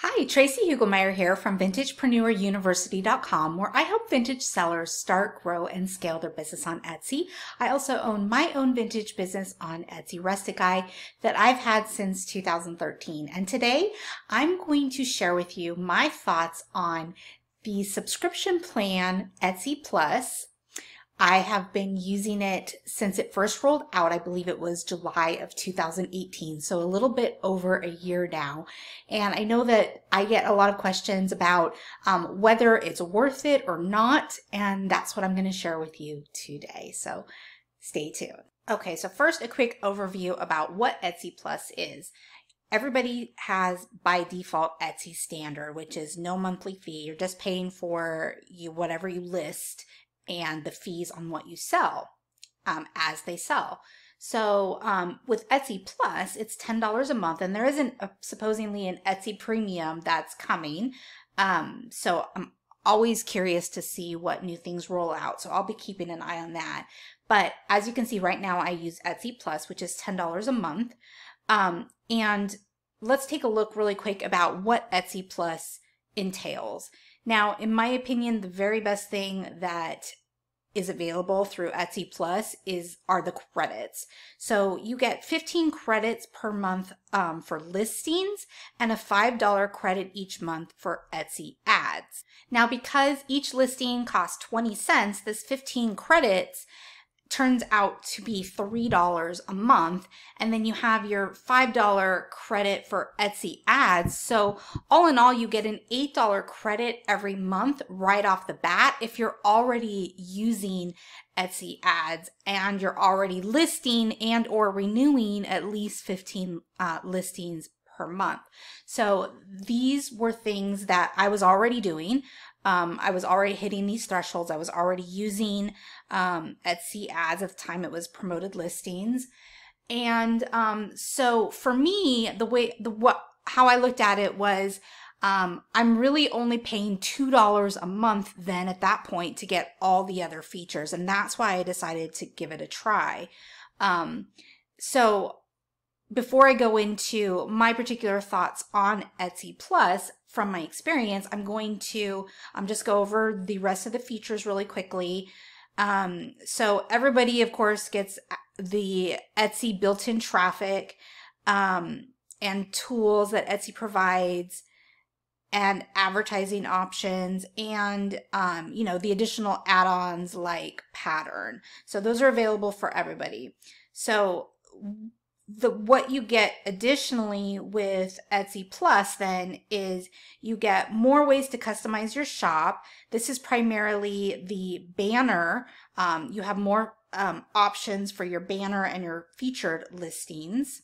Hi, Tracy Hugelmeyer here from VintagepreneurUniversity.com, where I help vintage sellers start, grow, and scale their business on Etsy. I also own my own vintage business on Etsy, Rustic Eye, that I've had since 2013. And today I'm going to share with you my thoughts on the subscription plan Etsy Plus. I have been using it since it first rolled out. I believe it was July of 2018, so a little bit over a year now. And I know that I get a lot of questions about whether it's worth it or not, and that's what I'm going to share with you today. So stay tuned. Okay, so first a quick overview about what Etsy Plus is. Everybody has by default Etsy Standard, which is no monthly fee. You're just paying for whatever you list and the fees on what you sell as they sell. So with Etsy Plus, it's $10 a month, and there isn't supposedly an Etsy Premium that's coming. So I'm always curious to see what new things roll out. So I'll be keeping an eye on that. But as you can see right now, I use Etsy Plus, which is $10 a month. And let's take a look really quick about what Etsy Plus entails. Now, in my opinion, the very best thing that is available through Etsy Plus are the credits. So you get 15 credits per month for listings and a $5 credit each month for Etsy ads. Now, because each listing costs 20 cents, this 15 credits turns out to be $3 a month, and then you have your $5 credit for Etsy ads. So all in all, you get an $8 credit every month right off the bat if you're already using Etsy ads and you're already listing and or renewing at least 15 listings per month. So these were things that I was already doing. I was already hitting these thresholds. I was already using Etsy ads at the time it was promoted listings. And so for me, how I looked at it was I'm really only paying $2 a month then at that point to get all the other features. And that's why I decided to give it a try. So before I go into my particular thoughts on Etsy Plus, from my experience, I'm going to just go over the rest of the features really quickly. So everybody, of course, gets the Etsy built-in traffic and tools that Etsy provides, and advertising options, and the additional add-ons like Pattern. So those are available for everybody. So what you get additionally with Etsy Plus then is you get more ways to customize your shop. This is primarily the banner. You have more options for your banner and your featured listings.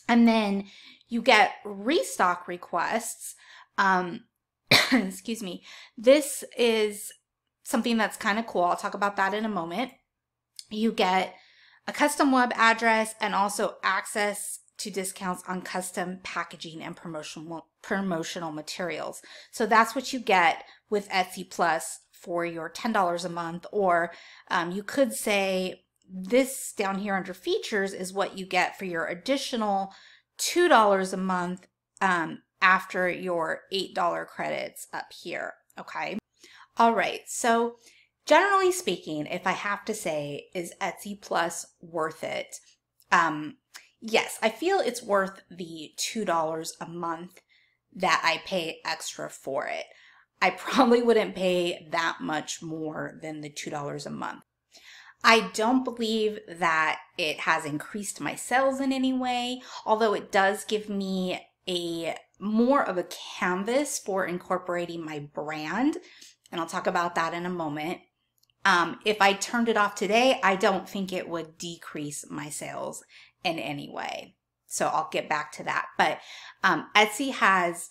And then you get restock requests. Excuse me. This is something that's kind of cool. I'll talk about that in a moment. You get a custom web address and also access to discounts on custom packaging and promotional materials. So that's what you get with Etsy Plus for your $10 a month, or you could say this down here under features is what you get for your additional $2 a month after your $8 credits up here. Okay. All right. So generally speaking, if I have to say, is Etsy Plus worth it? Yes, I feel it's worth the $2 a month that I pay extra for it. I probably wouldn't pay that much more than the $2 a month. I don't believe that it has increased my sales in any way, although it does give me more of a canvas for incorporating my brand, and I'll talk about that in a moment. If I turned it off today, I don't think it would decrease my sales in any way. So I'll get back to that. But Etsy has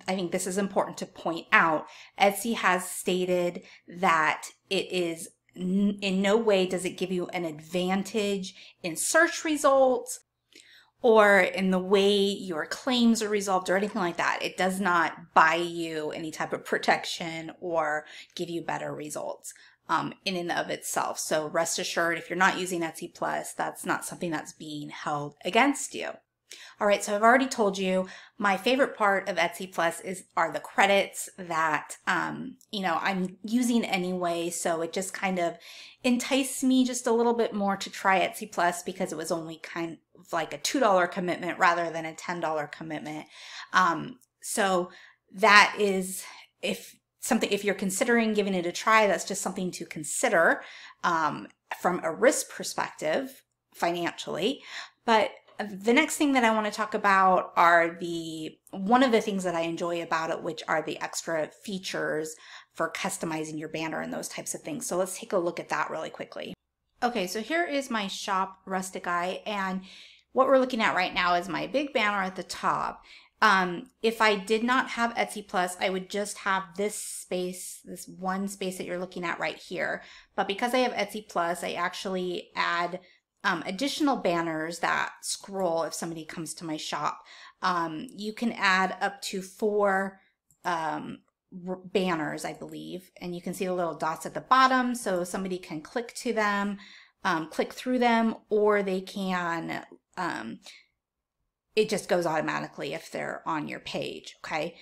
I think this is important to point out, Etsy has stated that it is in no way does it give you an advantage in search results or in the way your claims are resolved or anything like that. It does not buy you any type of protection or give you better results in and of itself. So rest assured, if you're not using Etsy Plus, that's not something that's being held against you. All right, so I've already told you my favorite part of Etsy Plus are the credits that I'm using anyway, so it just kind of enticed me just a little bit more to try Etsy Plus because it was only kind of like a $2 commitment rather than a $10 commitment. So that is if you're considering giving it a try, that's just something to consider from a risk perspective financially. But the next thing that I want to talk about are one of the things that I enjoy about it, which are the extra features for customizing your banner and those types of things. So let's take a look at that really quickly. Okay, so here is my shop Rustic Eye, and what we're looking at right now is my big banner at the top. If I did not have Etsy Plus, I would just have this space, this one space that you're looking at right here. But because I have Etsy Plus, I actually add additional banners that scroll if somebody comes to my shop. You can add up to 4 banners, I believe, and you can see the little dots at the bottom, so somebody can click to them, click through them, or they can, it just goes automatically if they're on your page, okay?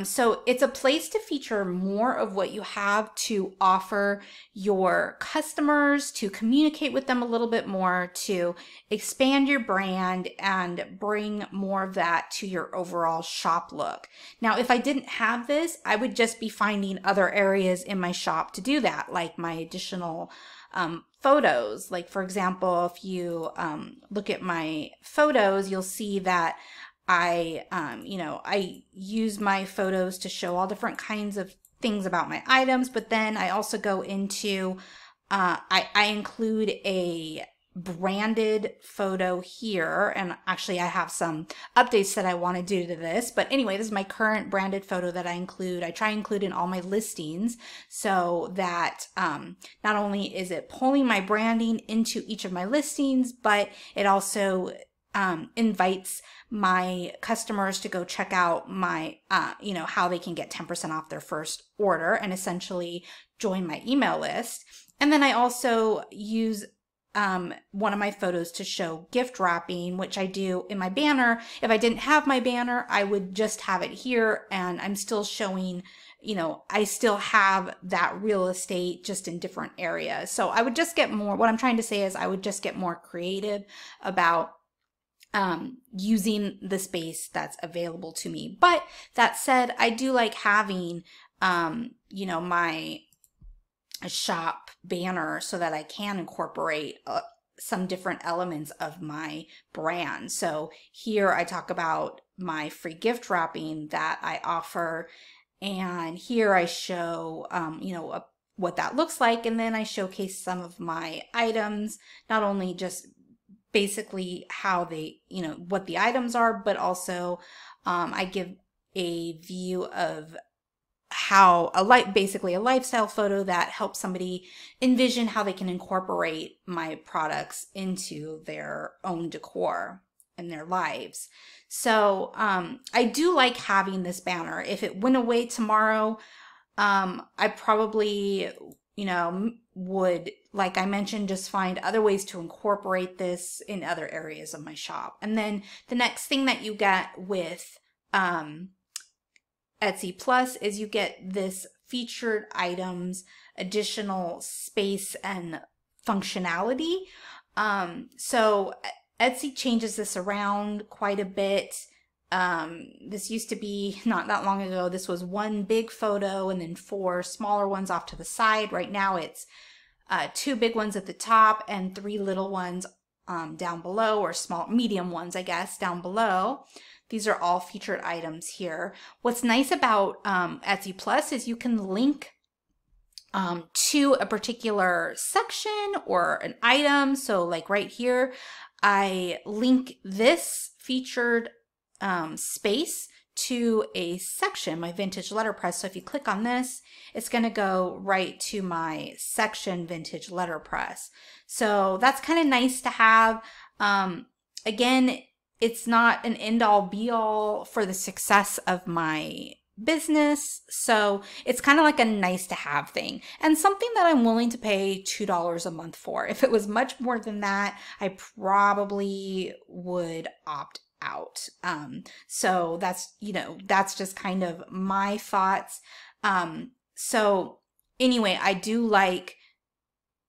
So it's a place to feature more of what you have to offer your customers, to communicate with them a little bit more, to expand your brand and bring more of that to your overall shop look. Now, if I didn't have this, I would just be finding other areas in my shop to do that, like my additional photos. Like, for example, if you look at my photos, you'll see that I use my photos to show all different kinds of things about my items, but then I also go into, I include a branded photo here, and actually I have some updates that I want to do to this, but anyway, this is my current branded photo that I include. I try to include in all my listings so that not only is it pulling my branding into each of my listings, but it also invites my customers to go check out my, how they can get 10% off their first order and essentially join my email list. And then I also use one of my photos to show gift wrapping, which I do in my banner. If I didn't have my banner, I would just have it here, and I'm still showing, I still have that real estate just in different areas. So I would just get more, what I'm trying to say is I would just get more creative about using the space that's available to me. But that said, I do like having, my shop banner so that I can incorporate some different elements of my brand. So here I talk about my free gift wrapping that I offer, and here I show, what that looks like, and then I showcase some of my items, not only just basically how they, what the items are, but also I give a view of how basically a lifestyle photo that helps somebody envision how they can incorporate my products into their own decor and their lives. So I do like having this banner. If it went away tomorrow, I probably, would, like I mentioned, just find other ways to incorporate this in other areas of my shop. And then the next thing that you get with Etsy Plus is you get this featured items, additional space and functionality. So Etsy changes this around quite a bit. This used to be, not that long ago, this was one big photo and then 4 smaller ones off to the side. Right now it's 2 big ones at the top and 3 little ones down below, or medium ones, I guess, down below. These are all featured items here. What's nice about Etsy Plus is you can link to a particular section or an item. So like right here, I link this featured space to a section, my vintage letterpress. So if you click on this, it's going to go right to my section vintage letterpress. So that's kind of nice to have. Again, it's not an end-all be-all for the success of my business, so it's kind of like a nice to have thing and something that I'm willing to pay $2 a month for. If it was much more than that, I probably would opt out. So that's, that's just kind of my thoughts. So anyway, I do like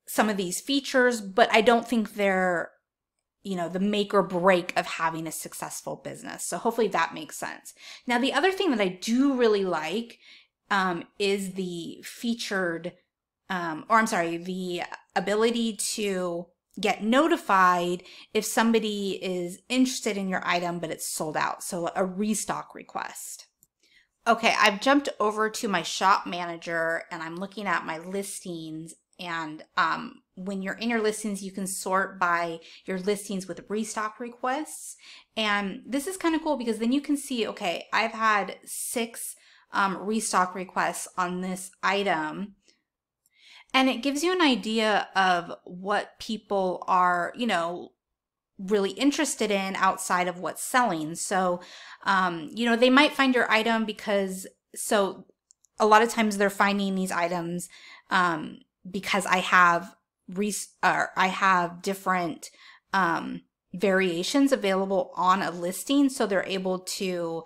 some of these features, but I don't think they're, the make or break of having a successful business. So hopefully that makes sense. Now, the other thing that I do really like is the the ability to get notified if somebody is interested in your item, but it's sold out. So a restock request. Okay, I've jumped over to my shop manager and I'm looking at my listings. And when you're in your listings, you can sort by your listings with restock requests. And this is kind of cool because then you can see, okay, I've had 6 restock requests on this item. And it gives you an idea of what people are, really interested in outside of what's selling. So, they might find your item because, so a lot of times they're finding these items because I have different variations available on a listing. So they're able to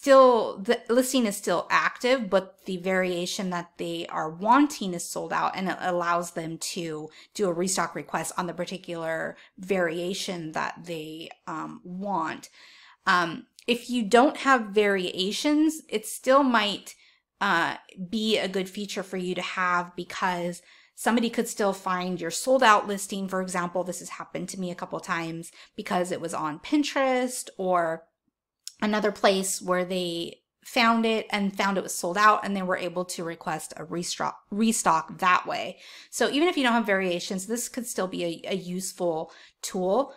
the listing is still active, but the variation that they are wanting is sold out, and it allows them to do a restock request on the particular variation that they want. If you don't have variations, it still might be a good feature for you to have, because somebody could still find your sold out listing. For example, this has happened to me a couple times because it was on Pinterest or another place where they found it and found it was sold out, and they were able to request a restock that way. So even if you don't have variations, this could still be a useful tool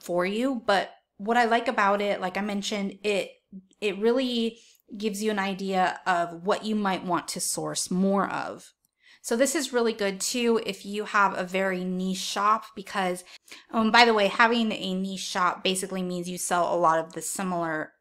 for you. But what I like about it, like I mentioned, it really gives you an idea of what you might want to source more of. So this is really good too if you have a very niche shop, because by the way, having a niche shop basically means you sell a lot of the similar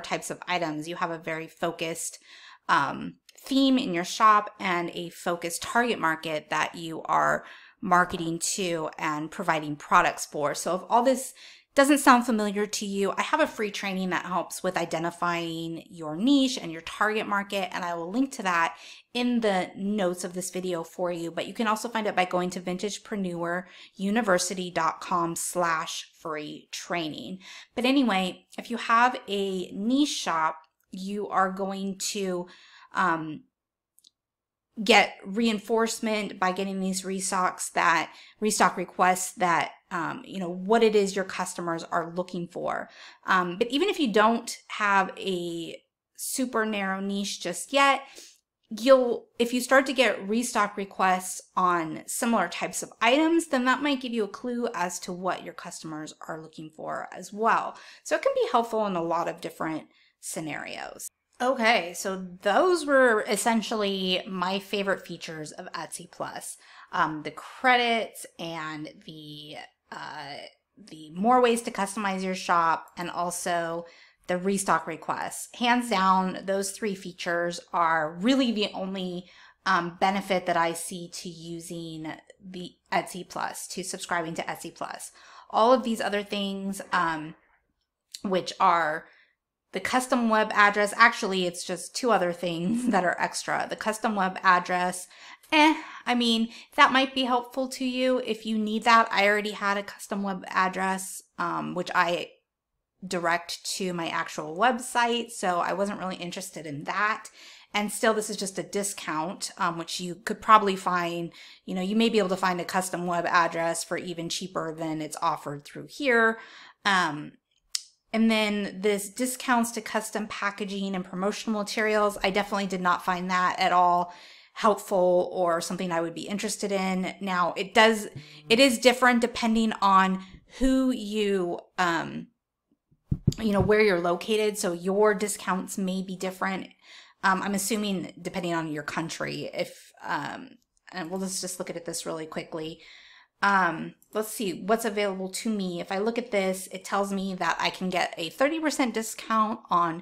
types of items. You have a very focused theme in your shop and a focused target market that you are marketing to and providing products for. So if all this doesn't sound familiar to you, I have a free training that helps with identifying your niche and your target market, and I will link to that in the notes of this video for you. But you can also find it by going to vintagepreneuruniversity.com/free training. But anyway, if you have a niche shop, you are going to get reinforcement by getting these restock requests that what it is your customers are looking for. But even if you don't have a super narrow niche just yet, if you start to get restock requests on similar types of items, then that might give you a clue as to what your customers are looking for as well. So it can be helpful in a lot of different scenarios. Okay, so those were essentially my favorite features of Etsy Plus. The credits and the more ways to customize your shop, and also the restock requests. Hands down, those 3 features are really the only benefit that I see to using the Etsy Plus, to subscribing to Etsy Plus. All of these other things, which are the custom web address, actually it's just 2 other things that are extra. The custom web address, I mean, that might be helpful to you if you need that. I already had a custom web address, which I direct to my actual website, so I wasn't really interested in that. And still, this is just a discount, which you could probably find, you may be able to find a custom web address for even cheaper than it's offered through here. And then this discounts to custom packaging and promotional materials. I definitely did not find that at all helpful or something I would be interested in. Now, it is different depending on who you, where you're located. So your discounts may be different. I'm assuming depending on your country. And let's just look at this really quickly. Let's see what's available to me. If I look at this, it tells me that I can get a 30% discount on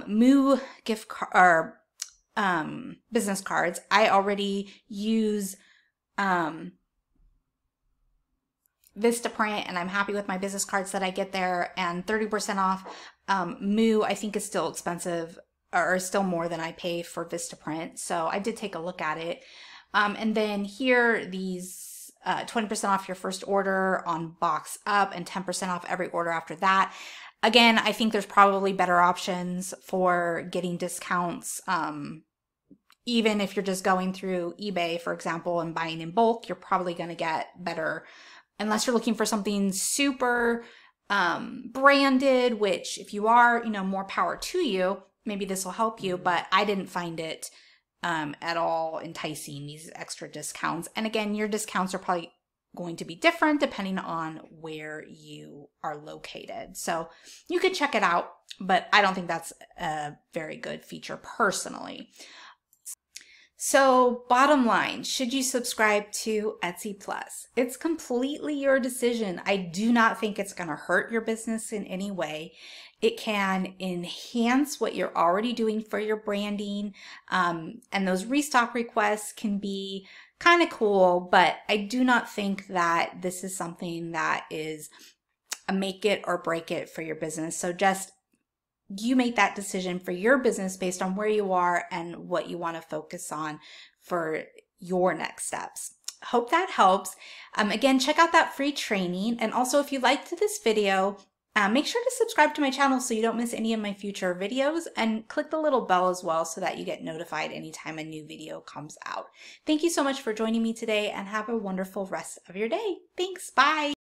Moo gift card or business cards. I already use Vistaprint, and I'm happy with my business cards that I get there, and 30% off. Moo, I think, is still expensive, or still more than I pay for Vistaprint. So I did take a look at it. And then here, these 20% off your first order on Box Up and 10% off every order after that. Again, I think there's probably better options for getting discounts. Even if you're just going through eBay, for example, and buying in bulk, you're probably going to get better, unless you're looking for something super branded, which if you are, more power to you, maybe this will help you, but I didn't find it at all enticing, these extra discounts. And again, your discounts are probably going to be different depending on where you are located. So you could check it out, but I don't think that's a very good feature personally. So bottom line, should you subscribe to Etsy Plus? It's completely your decision. I do not think it's going to hurt your business in any way. It can enhance what you're already doing for your branding. And those restock requests can be kind of cool, but I do not think that this is something that is a make it or break it for your business. So just you make that decision for your business based on where you are and what you want to focus on for your next steps. Hope that helps. Again, check out that free training. And also, if you liked this video, make sure to subscribe to my channel so you don't miss any of my future videos, and click the little bell as well so that you get notified anytime a new video comes out. Thank you so much for joining me today, and have a wonderful rest of your day. Thanks. Bye.